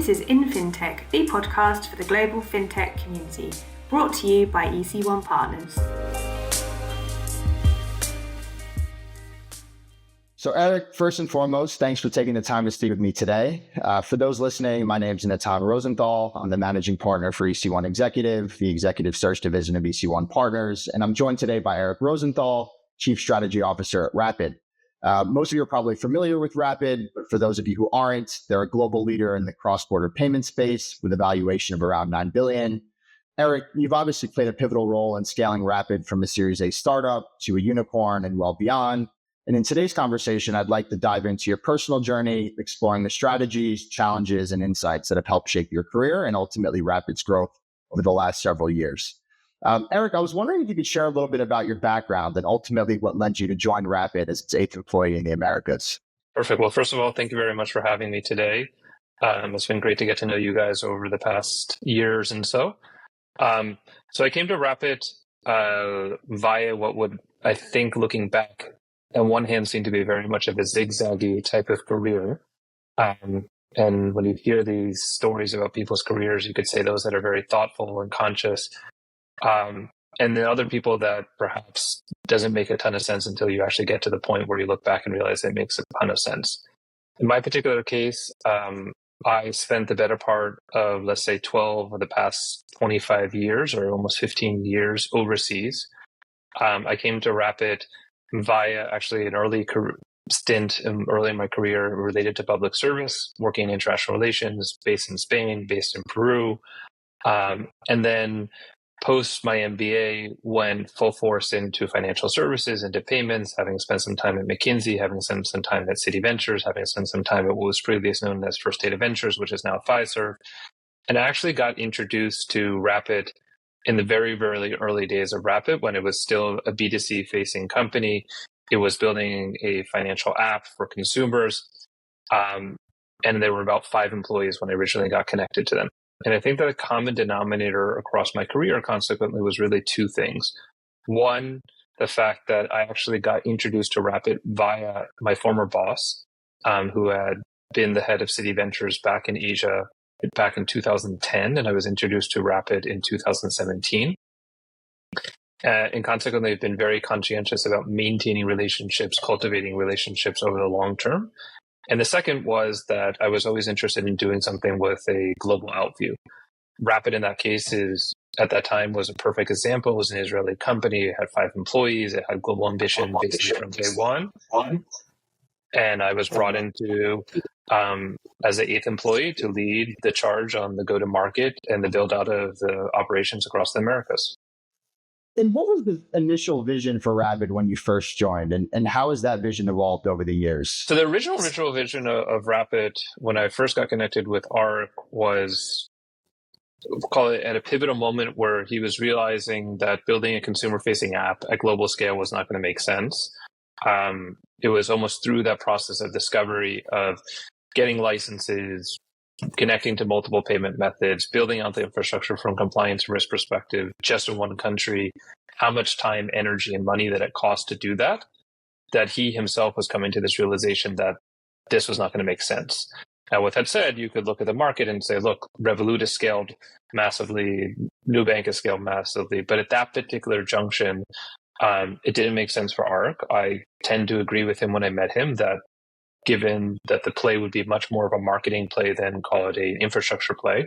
This is In Fintech, the podcast for the global fintech community, brought to you by EC1 Partners. So Eric, first and foremost, thanks for taking the time to speak with me today. For those listening, my name is Netan Rosenthal. I'm the managing partner for EC1 Executive, the executive search division of EC1 Partners. And I'm joined today by Eric Rosenthal, Chief Strategy Officer at Rapyd. Most of you are probably familiar with Rapyd, but for those of you who aren't, they're a global leader in the cross-border payment space with a valuation of around $9 billion. Eric, you've obviously played a pivotal role in scaling Rapyd from a Series A startup to a unicorn and well beyond. And in today's conversation, I'd like to dive into your personal journey, exploring the strategies, challenges, and insights that have helped shape your career and ultimately Rapyd's growth over the last several years. Eric, I was wondering if you could share a little bit about your background and ultimately what led you to join Rapyd as its 8th employee in the Americas. Perfect. Well, first of all, thank you very much for having me today. It's been great to get to know you guys over the past years and so. So I came to Rapyd via what would, I think, looking back, on one hand, seemed to be very much of a zigzaggy type of career. And when you hear these stories about people's careers, you could say those that are very thoughtful and conscious. And then other people that perhaps doesn't make a ton of sense until you actually get to the point where you look back and realize it makes a ton of sense. In my particular case, I spent the better part of, let's say, 12 of the past 25 years or almost 15 years overseas. I came to Rapyd via actually an early stint early in my career related to public service, working in international relations, based in Spain, based in Peru. And then post my MBA, went full force into financial services, into payments, having spent some time at McKinsey, having spent some time at Citi Ventures, having spent some time at what was previously known as First Data Ventures, which is now Fiserv. And I actually got introduced to Rapyd in the very, very early days of Rapyd, when it was still a B2C facing company. It was building a financial app for consumers. And there were about 5 employees when I originally got connected to them. And I think that a common denominator across my career consequently was really 2 things. One, the fact that I actually got introduced to Rapyd via my former boss, who had been the head of Citi Ventures back in Asia back in 2010, and I was introduced to Rapyd in 2017. And consequently, I've been very conscientious about maintaining relationships, cultivating relationships over the long term. And the second was that I was always interested in doing something with a global outview. Rapyd in that case at that time was a perfect example. It was an Israeli company. It had 5 employees. It had global ambition basically from day one. And I was brought into as the 8th employee to lead the charge on the go-to-market and the build-out of the operations across the Americas. And what was the initial vision for Rapyd when you first joined, and how has that vision evolved over the years? So the original vision of Rapyd, when I first got connected with Eric, was, we'll call it at a pivotal moment where he was realizing that building a consumer-facing app at global scale was not going to make sense. It was almost through that process of discovery of getting licenses, connecting to multiple payment methods, building out the infrastructure from compliance and risk perspective, just in one country, how much time, energy, and money that it cost to do that he himself was coming to this realization that this was not going to make sense. Now, with that said, you could look at the market and say, look, Revolut has scaled massively, Nubank has scaled massively, but at that particular junction, it didn't make sense for Eric. I tend to agree with him when I met him that given that the play would be much more of a marketing play than call it an infrastructure play.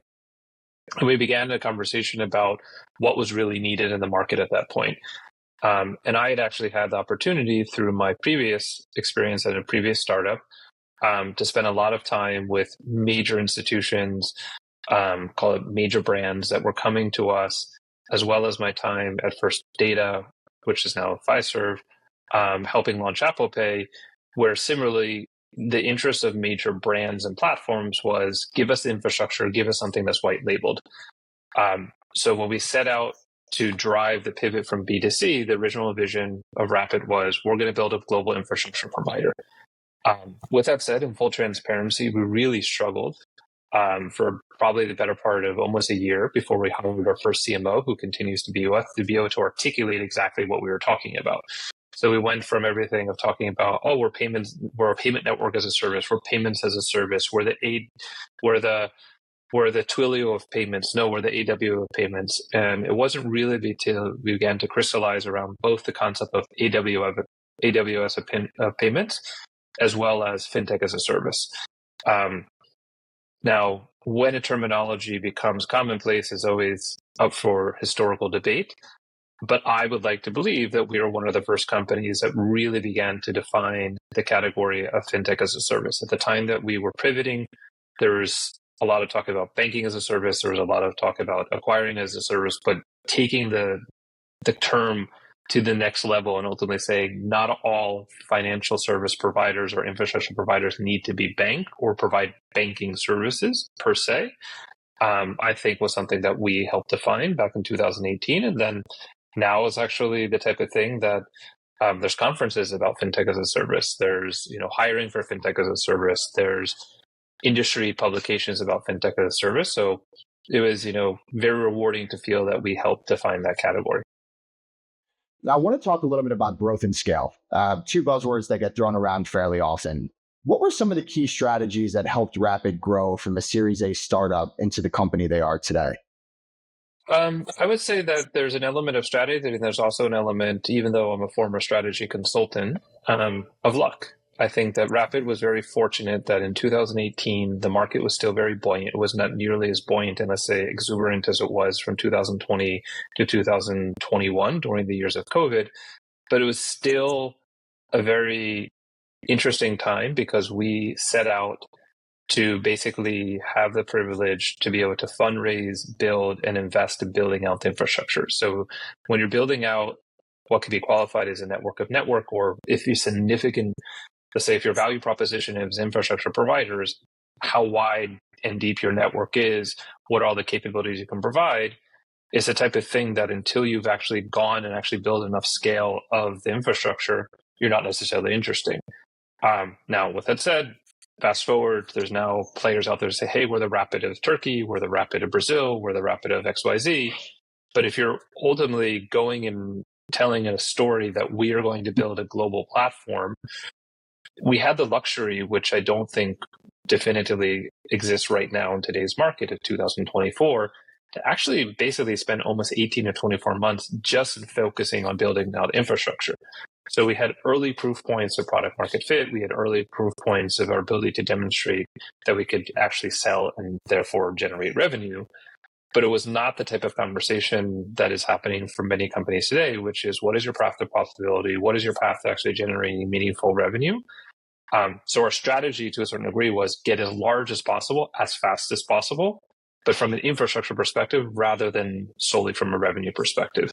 And we began a conversation about what was really needed in the market at that point. And I had actually had the opportunity through my previous experience at a previous startup to spend a lot of time with major institutions, call it major brands that were coming to us, as well as my time at First Data, which is now Fiserv, helping launch Apple Pay, where similarly, the interest of major brands and platforms was give us the infrastructure, give us something that's white labeled. So when we set out to drive the pivot from B2C, the original vision of Rapyd was we're going to build a global infrastructure provider. With that said, in full transparency, we really struggled for probably the better part of almost a year before we hired our first CMO, who continues to be with us, to be able to articulate exactly what we were talking about. So we went from everything of talking about, we're a payment network as a service, we're payments as a service, we're the we're the Twilio of payments. No, we're the AWS of payments. And it wasn't really until we began to crystallize around both the concept of AWS of payments, as well as fintech as a service. Now, when a terminology becomes commonplace is always up for historical debate. But I would like to believe that we are one of the first companies that really began to define the category of fintech as a service. At the time that we were pivoting, there was a lot of talk about banking as a service. There was a lot of talk about acquiring as a service, but taking the term to the next level and ultimately saying not all financial service providers or infrastructure providers need to be bank or provide banking services per se, I think was something that we helped define back in 2018. And then now is actually the type of thing that there's conferences about fintech as a service. There's hiring for fintech as a service. There's industry publications about fintech as a service. So it was very rewarding to feel that we helped define that category. Now, I want to talk a little bit about growth and scale. Two buzzwords that get thrown around fairly often. What were some of the key strategies that helped Rapyd grow from a Series A startup into the company they are today? I would say that there's an element of strategy, and there's also an element, even though I'm a former strategy consultant, of luck. I think that Rapyd was very fortunate that in 2018, the market was still very buoyant. It was not nearly as buoyant and, let's say, exuberant as it was from 2020 to 2021 during the years of COVID. But it was still a very interesting time because we set out to basically have the privilege to be able to fundraise, build, and invest in building out the infrastructure. So when you're building out what could be qualified as a network, or if you significant, let's say if your value proposition is infrastructure providers, how wide and deep your network is, what are all the capabilities you can provide, is the type of thing that until you've actually gone and actually built enough scale of the infrastructure, you're not necessarily interesting. Now, with that said, fast forward, there's now players out there to say, hey, we're the Rapyd of Turkey, we're the Rapyd of Brazil, we're the Rapyd of XYZ. But if you're ultimately going and telling a story that we are going to build a global platform, we had the luxury, which I don't think definitively exists right now in today's market of 2024, to actually basically spend almost 18 to 24 months just focusing on building out infrastructure. So we had early proof points of product market fit. We had early proof points of our ability to demonstrate that we could actually sell and therefore generate revenue. But it was not the type of conversation that is happening for many companies today, which is what is your path to profitability? What is your path to actually generating meaningful revenue? So our strategy to a certain degree was get as large as possible, as fast as possible, but from an infrastructure perspective rather than solely from a revenue perspective.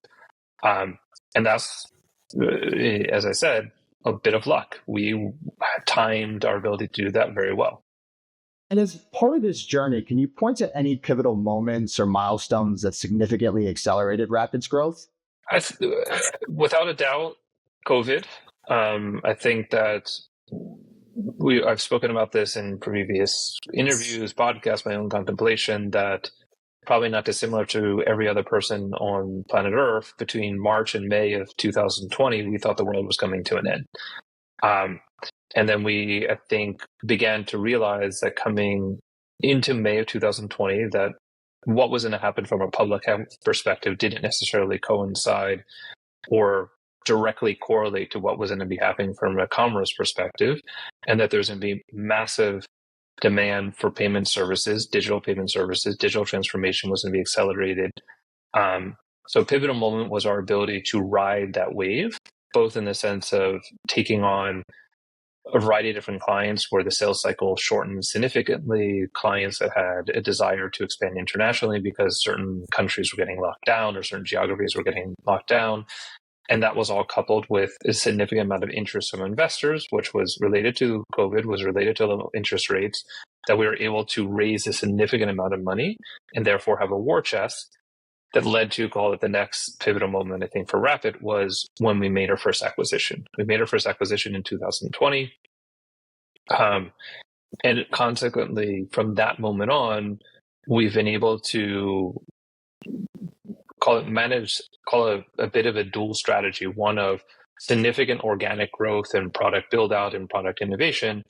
And that's, as I said, a bit of luck. We timed our ability to do that very well. And as part of this journey, can you point to any pivotal moments or milestones that significantly accelerated Rapyd's growth? Without a doubt, COVID. I think that I've spoken about this in previous interviews, podcasts, my own contemplation, that probably not dissimilar to every other person on planet Earth, between March and May of 2020, we thought the world was coming to an end. And then we, I think, began to realize that coming into May of 2020, that what was going to happen from a public health perspective didn't necessarily coincide or directly correlate to what was going to be happening from a commerce perspective, and that there's going to be massive demand for payment services, digital transformation was going to be accelerated. So a pivotal moment was our ability to ride that wave, both in the sense of taking on a variety of different clients where the sales cycle shortened significantly, clients that had a desire to expand internationally because certain countries were getting locked down or certain geographies were getting locked down. And that was all coupled with a significant amount of interest from investors, which was related to COVID, was related to low interest rates, that we were able to raise a significant amount of money and therefore have a war chest that led to, call it the next pivotal moment, I think, for Rapyd was when we made our first acquisition. We made our first acquisition in 2020. And consequently, from that moment on, we've been able to call it a bit of a dual strategy, one of significant organic growth and product build out and product innovation,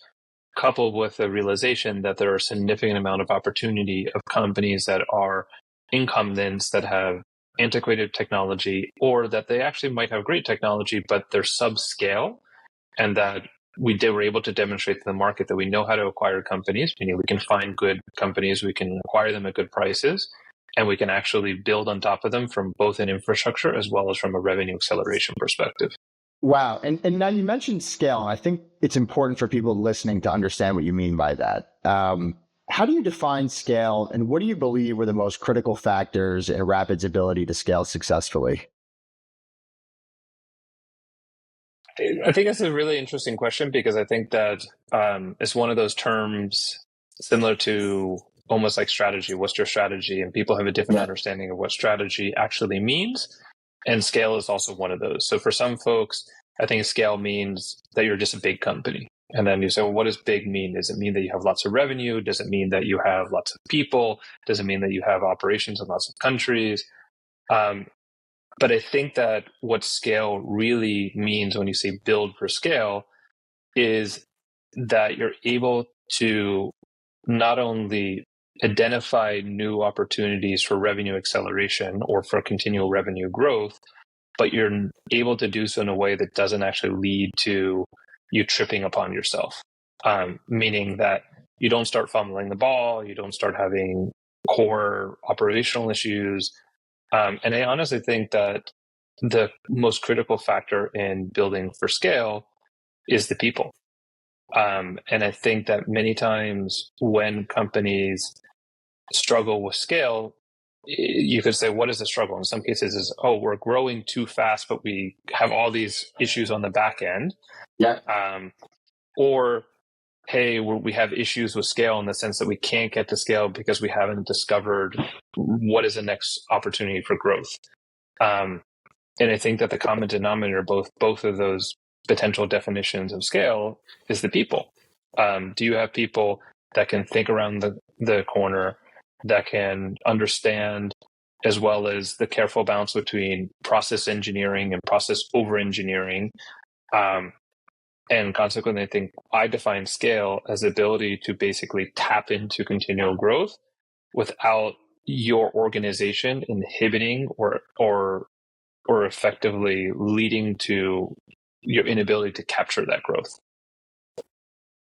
coupled with the realization that there are a significant amount of opportunity of companies that are incumbents that have antiquated technology, or that they actually might have great technology, but they're subscale, and that were able to demonstrate to the market that we know how to acquire companies, meaning we can find good companies, we can acquire them at good prices, and we can actually build on top of them from both an infrastructure as well as from a revenue acceleration perspective. Wow. And now you mentioned scale. I think it's important for people listening to understand what you mean by that. How do you define scale, and what do you believe were the most critical factors in Rapyd's ability to scale successfully? I think that's a really interesting question, because I think that it's one of those terms similar to almost like strategy. What's your strategy? And people have a different understanding of what strategy actually means. And scale is also one of those. So for some folks, I think scale means that you're just a big company. And then you say, well, what does big mean? Does it mean that you have lots of revenue? Does it mean that you have lots of people? Does it mean that you have operations in lots of countries? But I think that what scale really means when you say build for scale is that you're able to not only identify new opportunities for revenue acceleration or for continual revenue growth, but you're able to do so in a way that doesn't actually lead to you tripping upon yourself. Meaning that you don't start fumbling the ball, you don't start having core operational issues. And I honestly think that the most critical factor in building for scale is the people. And I think that many times when companies struggle with scale, you could say, what is the struggle? In some cases is, oh, we're growing too fast, but we have all these issues on the back end. Yeah. Or, hey, we have issues with scale in the sense that we can't get to scale because we haven't discovered what is the next opportunity for growth. And I think that the common denominator, both of those potential definitions of scale, is the people. Do you have people that can think around the corner, that can understand, as well as the careful balance between process engineering and process over-engineering? And consequently, I think I define scale as the ability to basically tap into continual growth without your organization inhibiting or effectively leading to your inability to capture that growth.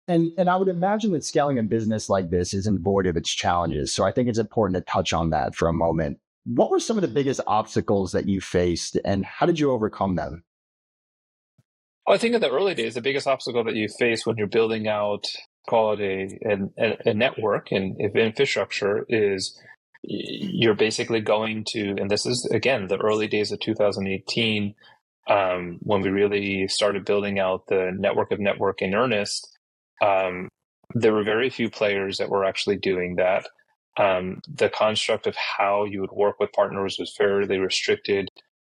And I would imagine that scaling a business like this isn't void of its challenges. So I think it's important to touch on that for a moment. What were some of the biggest obstacles that you faced, and how did you overcome them? Well, I think in the early days, the biggest obstacle that you face when you're building out, call it a network and if infrastructure, is you're basically going to, and this is, again, the early days of 2018, when we really started building out the network of network in earnest. There were very few players that were actually doing that. The construct of how you would work with partners was fairly restricted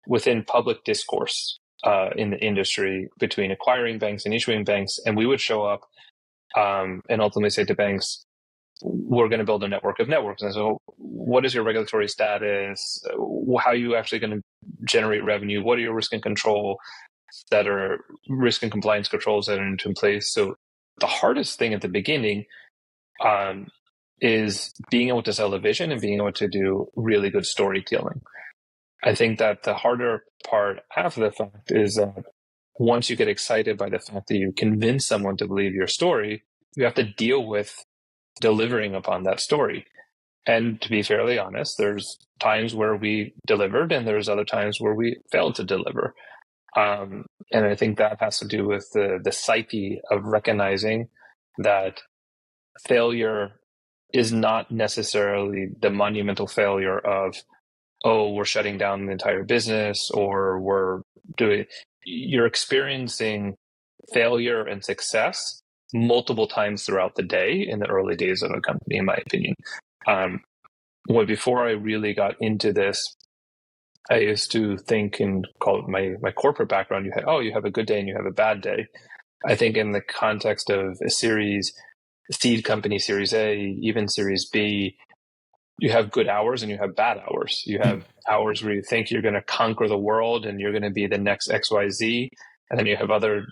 within public discourse in the industry between acquiring banks and issuing banks. And we would show up and ultimately say to banks, we're going to build a network of networks. And so what is your regulatory status? How are you actually going to generate revenue? What are your risk and compliance controls that are in place? So the hardest thing at the beginning is being able to sell the vision and being able to do really good storytelling. I think that the harder part after the fact is once you get excited by the fact that you convince someone to believe your story, you have to deal with delivering upon that story. And to be fairly honest, there's times where we delivered and there's other times where we failed to deliver. And I think that has to do with the psyche of recognizing that failure is not necessarily the monumental failure of, oh, we're shutting down the entire business, or you're experiencing failure and success multiple times throughout the day in the early days of a company, in my opinion. Before I really got into this, I used to think and call it my corporate background. You have a good day and you have a bad day. I think in the context of a seed company, Series A, even Series B, you have good hours and you have bad hours. You have hours where you think you're going to conquer the world and you're going to be the next XYZ. And then you have other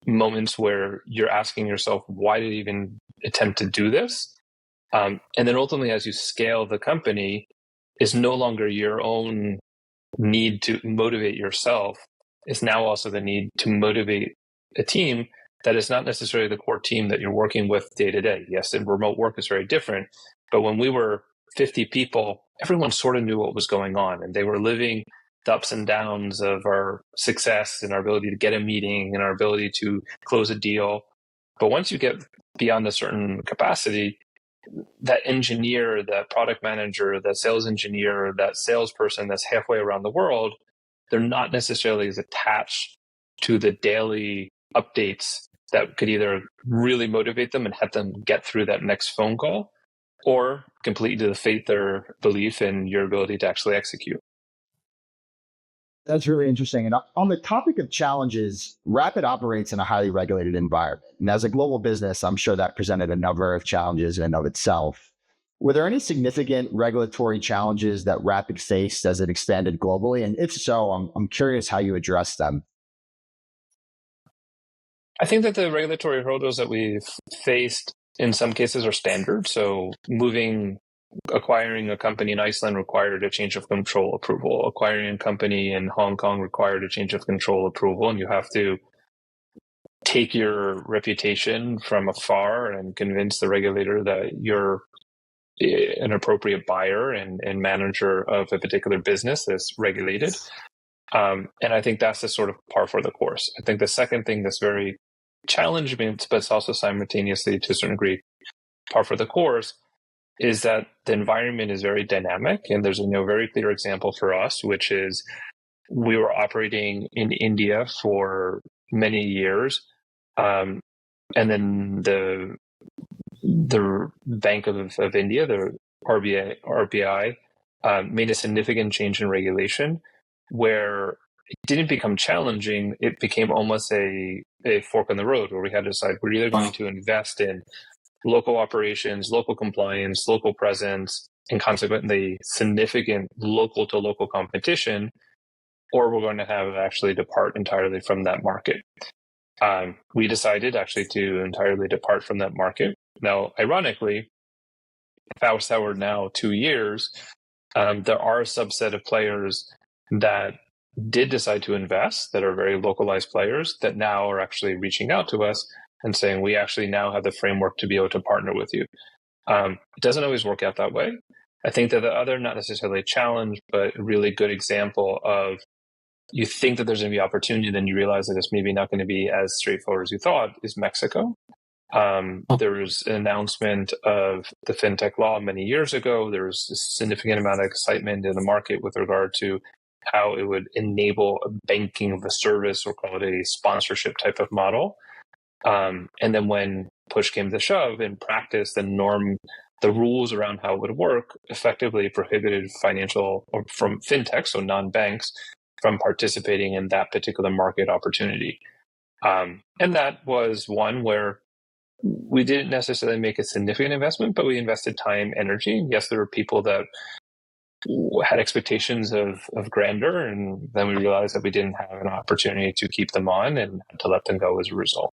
moments where you're asking yourself, why did you even attempt to do this? And then ultimately, as you scale the company, is no longer your own need to motivate yourself. It's now also the need to motivate a team that is not necessarily the core team that you're working with day to day. Yes, and remote work is very different. But when we were 50 people, everyone sort of knew what was going on, and they were living the ups and downs of our success and our ability to get a meeting and our ability to close a deal. But once you get beyond a certain capacity, that engineer, that product manager, that sales engineer, that salesperson that's halfway around the world, they're not necessarily as attached to the daily updates that could either really motivate them and help them get through that next phone call, or completely defeat their belief in your ability to actually execute. That's really interesting. And on the topic of challenges, Rapyd operates in a highly regulated environment. And as a global business, I'm sure that presented a number of challenges in and of itself. Were there any significant regulatory challenges that Rapyd faced as it expanded globally? And if so, I'm curious how you addressed them. I think that the regulatory hurdles that we've faced in some cases are standard. So acquiring a company in Iceland required a change of control approval. Acquiring a company in Hong Kong required a change of control approval. And you have to take your reputation from afar and convince the regulator that you're an appropriate buyer and manager of a particular business that's regulated. And I think that's the sort of par for the course. I think the second thing that's very challenging, but it's also simultaneously to a certain degree par for the course, is that the environment is very dynamic. And there's a very clear example for us, which is we were operating in India for many years. And then the Bank of India, the RBI, made a significant change in regulation where it didn't become challenging. It became almost a fork in the road where we had to decide we're either going to invest in local operations, local compliance, local presence, and consequently significant local to local competition, or we're going to have actually depart entirely from that market. We decided actually to entirely depart from that market. Now, ironically, fast forward now 2 years, there are a subset of players that did decide to invest that are very localized players that now are actually reaching out to us and saying, we actually now have the framework to be able to partner with you. It doesn't always work out that way. I think that the other, not necessarily a challenge, but a really good example of you think that there's going to be opportunity, then you realize that it's maybe not going to be as straightforward as you thought, is Mexico. There was an announcement of the fintech law many years ago. There was a significant amount of excitement in the market with regard to how it would enable a banking of a service, or call it a sponsorship type of model. And then when push came to shove, in practice, the rules around how it would work effectively prohibited from fintech, so non-banks, from participating in that particular market opportunity. And that was one where we didn't necessarily make a significant investment, but we invested time, energy. Yes, there were people that had expectations of grandeur, and then we realized that we didn't have an opportunity to keep them on and to let them go as a result.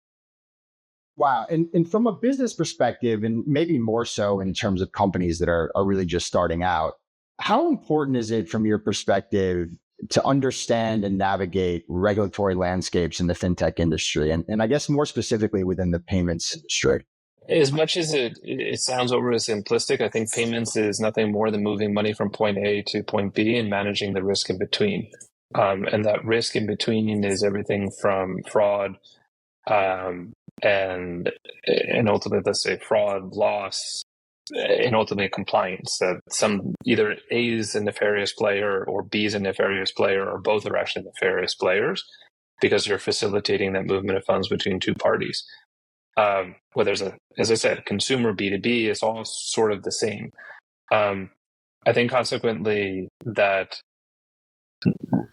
Wow. And from a business perspective, and maybe more so in terms of companies that are really just starting out, how important is it from your perspective to understand and navigate regulatory landscapes in the fintech industry? And I guess more specifically within the payments industry. As much as it sounds overly simplistic, I think payments is nothing more than moving money from point A to point B and managing the risk in between. And that risk in between is everything from fraud and ultimately, let's say, fraud, loss, and ultimately compliance. That some either A is a nefarious player or B is a nefarious player, or both are actually nefarious players, because you're facilitating that movement of funds between two parties. Whether there's as I said, consumer B2B, is all sort of the same. I think consequently that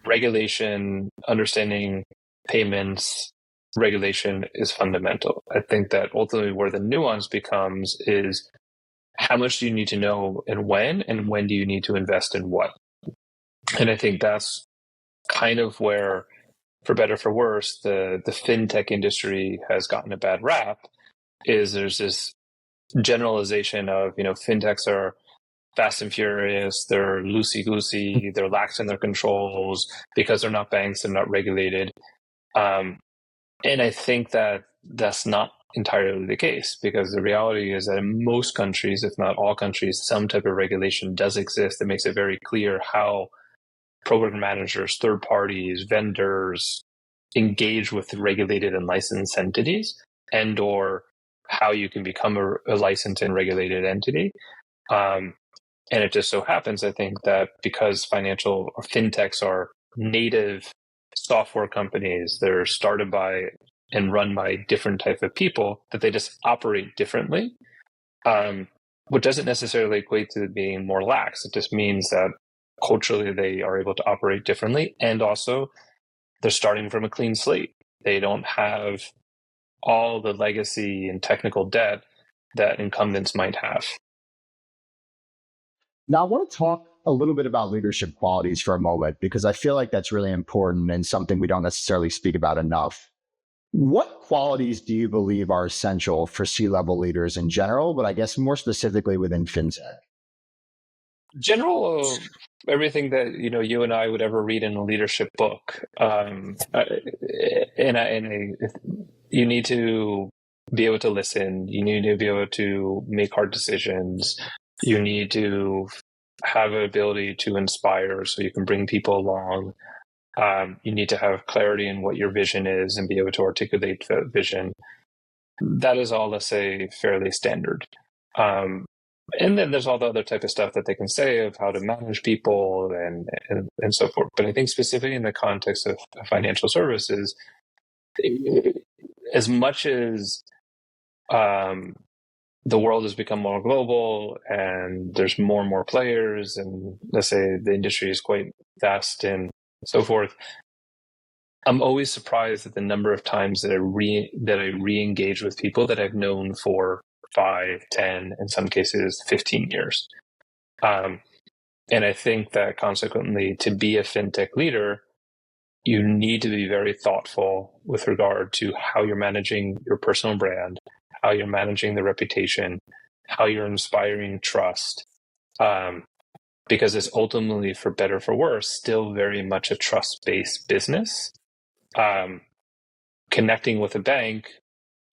regulation, understanding payments, regulation is fundamental. I think that ultimately where the nuance becomes is how much do you need to know and when do you need to invest in what? And I think that's kind of where for better or for worse, the fintech industry has gotten a bad rap is there's this generalization of, fintechs are fast and furious, they're loosey-goosey, they're lax in their controls because they're not banks, they're not regulated. And I think that that's not entirely the case, because the reality is that in most countries, if not all countries, some type of regulation does exist that makes it very clear how program managers, third parties, vendors engage with regulated and licensed entities, and or how you can become a licensed and regulated entity. And it just so happens, I think, that because financial or fintechs are native software companies, they're started by and run by different type of people, that they just operate differently. What doesn't necessarily equate to being more lax. It just means that culturally they are able to operate differently, and also they're starting from a clean slate. They don't have all the legacy and technical debt that incumbents might have. Now, I want to talk a little bit about leadership qualities for a moment, because I feel like that's really important and something we don't necessarily speak about enough. What qualities do you believe are essential for C-level leaders in general, but I guess more specifically within fintech? General, everything that you and I would ever read in a leadership book, you need to be able to listen. You need to be able to make hard decisions. You need to have an ability to inspire, so you can bring people along. You need to have clarity in what your vision is and be able to articulate the vision. That is all, let's say, fairly standard. And then there's all the other type of stuff that they can say of how to manage people and so forth. But I think specifically in the context of financial services, as much as the world has become more global and there's more and more players, and let's say the industry is quite vast and so forth, I'm always surprised at the number of times that I re-engage with people that I've known for 5, 10, in some cases 15 years. And I think that consequently, to be a fintech leader, you need to be very thoughtful with regard to how you're managing your personal brand, how you're managing the reputation, how you're inspiring trust, because it's ultimately, for better or for worse, still very much a trust-based business. Connecting with a bank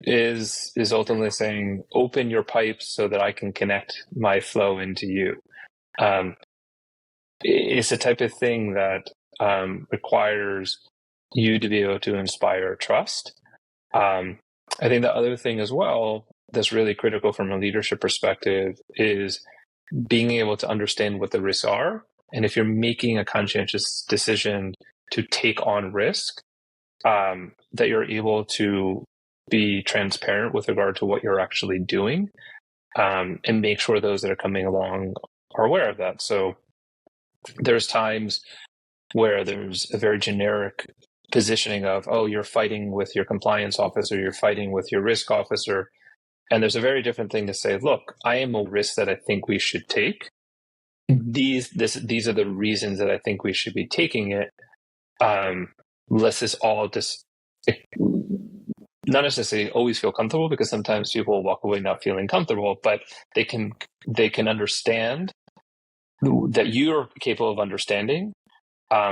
is ultimately saying, open your pipes so that I can connect my flow into you. It's the type of thing that requires you to be able to inspire trust. I think the other thing as well that's really critical from a leadership perspective is being able to understand what the risks are. And if you're making a conscientious decision to take on risk, that you're able to be transparent with regard to what you're actually doing, and make sure those that are coming along are aware of that. So there's times where there's a very generic positioning of, oh, you're fighting with your compliance officer, you're fighting with your risk officer. And there's a very different thing to say, look, I am a risk that I think we should take. These are the reasons that I think we should be taking it. Let's just all just not necessarily always feel comfortable, because sometimes people walk away not feeling comfortable, but they can understand that you're capable of understanding.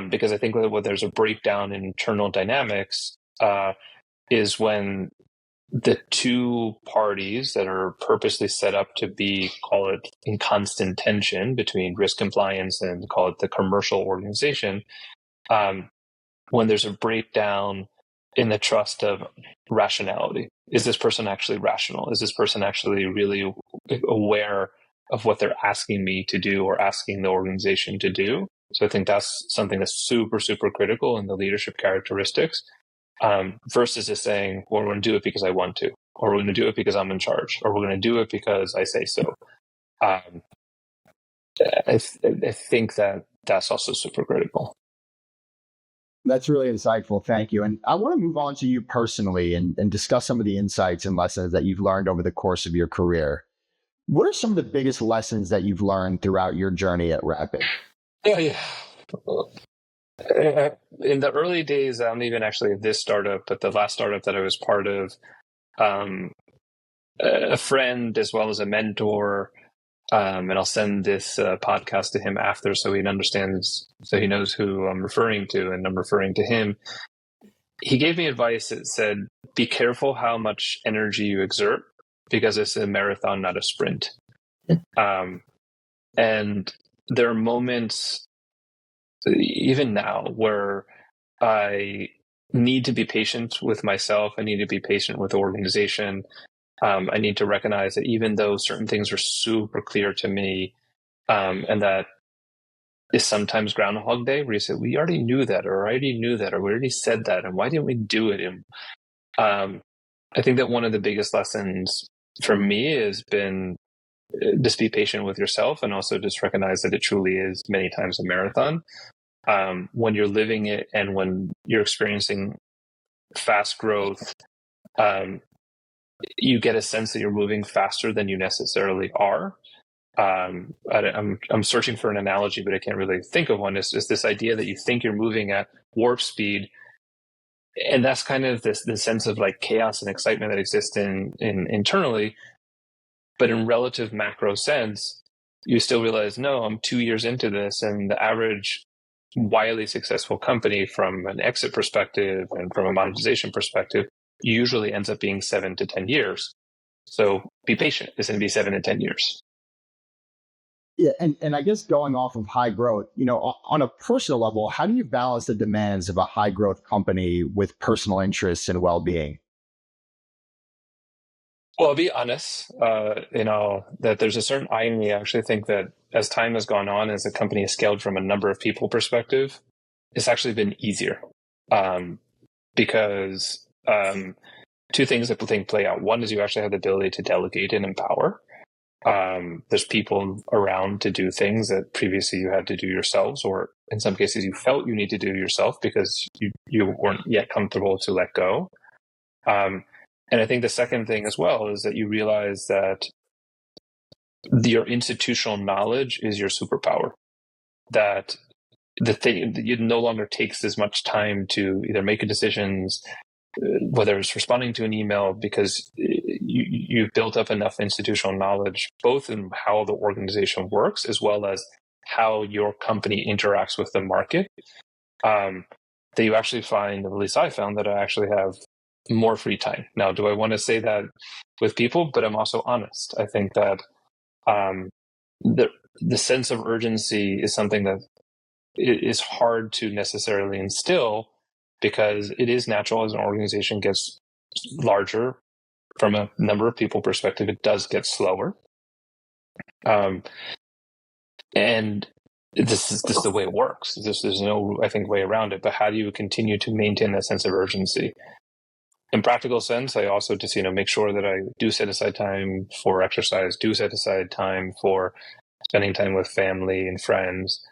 Because I think that when there's a breakdown in internal dynamics, is when the two parties that are purposely set up to be, call it, in constant tension between risk compliance and, call it, the commercial organization, when there's a breakdown in the trust of rationality. Is this person actually rational? Is this person actually really aware of what they're asking me to do or asking the organization to do? So I think that's something that's super, super critical in the leadership characteristics, versus just saying, well, we're going to do it because I want to, or we're going to do it because I'm in charge, or we're going to do it because I say so. I think that that's also super critical. That's really insightful. Thank you. And I want to move on to you personally and discuss some of the insights and lessons that you've learned over the course of your career. What are some of the biggest lessons that you've learned throughout your journey at Rapyd? Yeah. In the early days, I don't even actually of this startup, but the last startup that I was part of, um, a friend as well as a mentor, and I'll send this podcast to him after so he understands, so he knows who I'm referring to, and I'm referring to him. He gave me advice that said, be careful how much energy you exert because it's a marathon, not a sprint. And there are moments, even now, where I need to be patient with myself. I need to be patient with the organization. I need to recognize that even though certain things are super clear to me, and that is sometimes Groundhog Day, where you say, we already knew that, or I already knew that, or we already said that, and why didn't we do it? And I think that one of the biggest lessons for me has been just be patient with yourself, and also just recognize that it truly is many times a marathon. When you're living it and when you're experiencing fast growth, you get a sense that you're moving faster than you necessarily are. I'm searching for an analogy, but I can't really think of one. It's this idea that you think you're moving at warp speed, and that's kind of this sense of like chaos and excitement that exists in internally. But in relative macro sense, you still realize, no, I'm 2 years into this, and the average wildly successful company from an exit perspective and from a monetization perspective usually ends up being 7 to 10 years. So be patient. It's going to be 7 to 10 years. Yeah, and I guess going off of high growth, on a personal level, how do you balance the demands of a high growth company with personal interests and well-being? Well, I'll be honest, that there's a certain irony. I actually think that as time has gone on, as the company has scaled from a number of people perspective, it's actually been easier. Because two things that I think play out. One is you actually have the ability to delegate and empower. There's people around to do things that previously you had to do yourselves, or in some cases you felt you need to do yourself because you weren't yet comfortable to let go. And I think the second thing as well is that you realize that your institutional knowledge is your superpower. That the thing that it no longer takes as much time to either make decisions, whether it's responding to an email, because you've built up enough institutional knowledge, both in how the organization works as well as how your company interacts with the market, that you actually find, at least I found, that I actually have more free time. Now, do I want to say that with people? But I'm also honest. I think that the sense of urgency is something that is hard to necessarily instill, because it is natural as an organization gets larger from a number of people perspective, it does get slower. And this is the way it works. There's no, I think, way around it. But how do you continue to maintain that sense of urgency? In practical sense, I also just, make sure that I do set aside time for exercise, do set aside time for spending time with family and friends.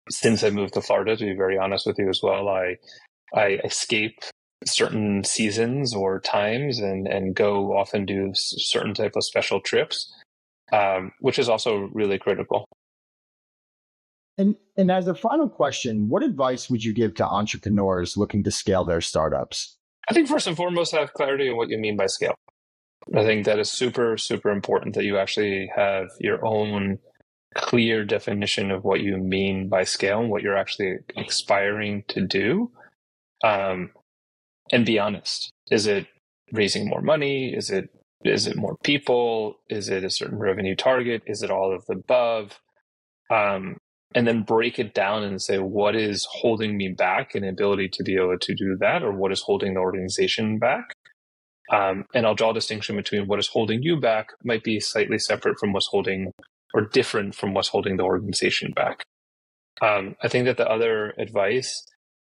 Since I moved to Florida, to be very honest with you as well, I escape certain seasons or times and go off and do certain type of special trips, which is also really critical. And as a final question, what advice would you give to entrepreneurs looking to scale their startups? I think first and foremost, have clarity on what you mean by scale. I think that is super, super important, that you actually have your own clear definition of what you mean by scale and what you're actually aspiring to do. And be honest. Is it raising more money? Is it more people? Is it a certain revenue target? Is it all of the above? And then break it down and say, what is holding me back in ability to be able to do that? Or what is holding the organization back? And I'll draw a distinction between what is holding you back might be slightly separate from what's holding, or different from what's holding the organization back. I think that the other advice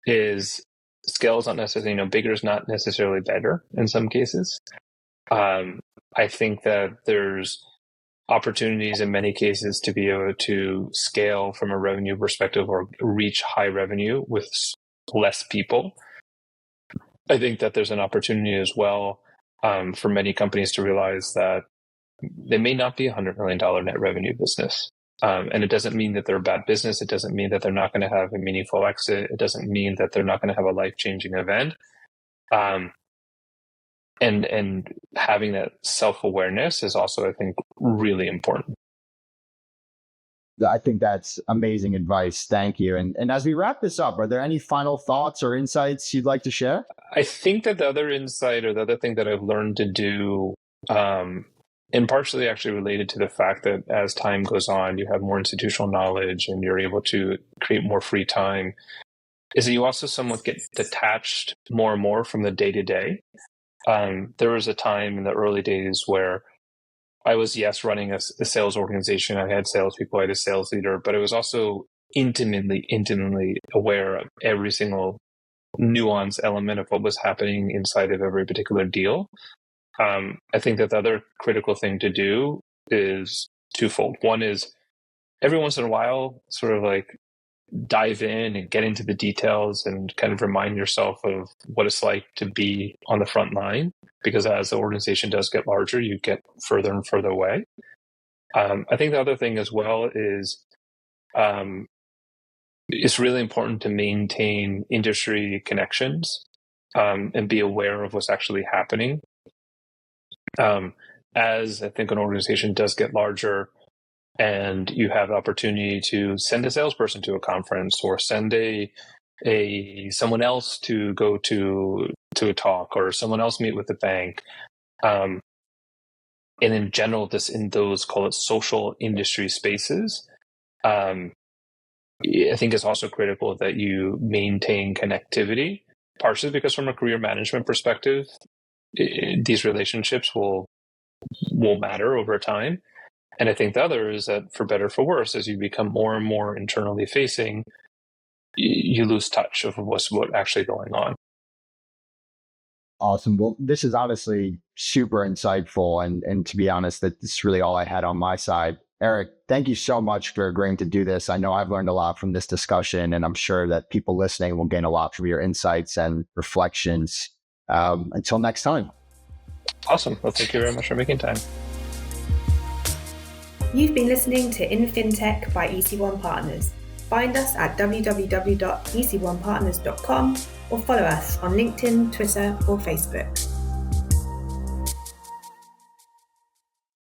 is scale is not necessarily, bigger is not necessarily better in some cases. I think that there's opportunities in many cases to be able to scale from a revenue perspective or reach high revenue with less people. I think that there's an opportunity as well for many companies to realize that they may not be $100 million net revenue business. And it doesn't mean that they're a bad business. It doesn't mean that they're not going to have a meaningful exit. It doesn't mean that they're not going to have a life-changing event. And having that self-awareness is also, I think, really important. I think that's amazing advice. Thank you. And as we wrap this up, are there any final thoughts or insights you'd like to share? I think that the other insight or the other thing that I've learned to do, and partially actually related to the fact that as time goes on, you have more institutional knowledge and you're able to create more free time, is that you also somewhat get detached more and more from the day-to-day. There was a time in the early days where I was, yes, running a sales organization. I had salespeople, I had a sales leader, but I was also intimately aware of every single nuance element of what was happening inside of every particular deal. I think that the other critical thing to do is twofold. One is every once in a while, sort of like dive in and get into the details and kind of remind yourself of what it's like to be on the front line, because as the organization does get larger, you get further and further away. I think the other thing as well is it's really important to maintain industry connections and be aware of what's actually happening. As I think an organization does get larger, and you have the opportunity to send a salesperson to a conference or send someone else to go to a talk, or someone else meet with the bank. And in general, in those, call it social industry spaces, I think it's also critical that you maintain connectivity, partially because from a career management perspective, these relationships will matter over time. And I think the other is that, for better or for worse, as you become more and more internally facing, you lose touch of what's actually going on. Awesome. Well, this is honestly super insightful. And to be honest, that's really all I had on my side. Eric, thank you so much for agreeing to do this. I know I've learned a lot from this discussion, and I'm sure that people listening will gain a lot from your insights and reflections. Until next time. Awesome. Well, thank you very much for making time. You've been listening to In Fintech by EC1 Partners. Find us at www.ec1partners.com or follow us on LinkedIn, Twitter, or Facebook.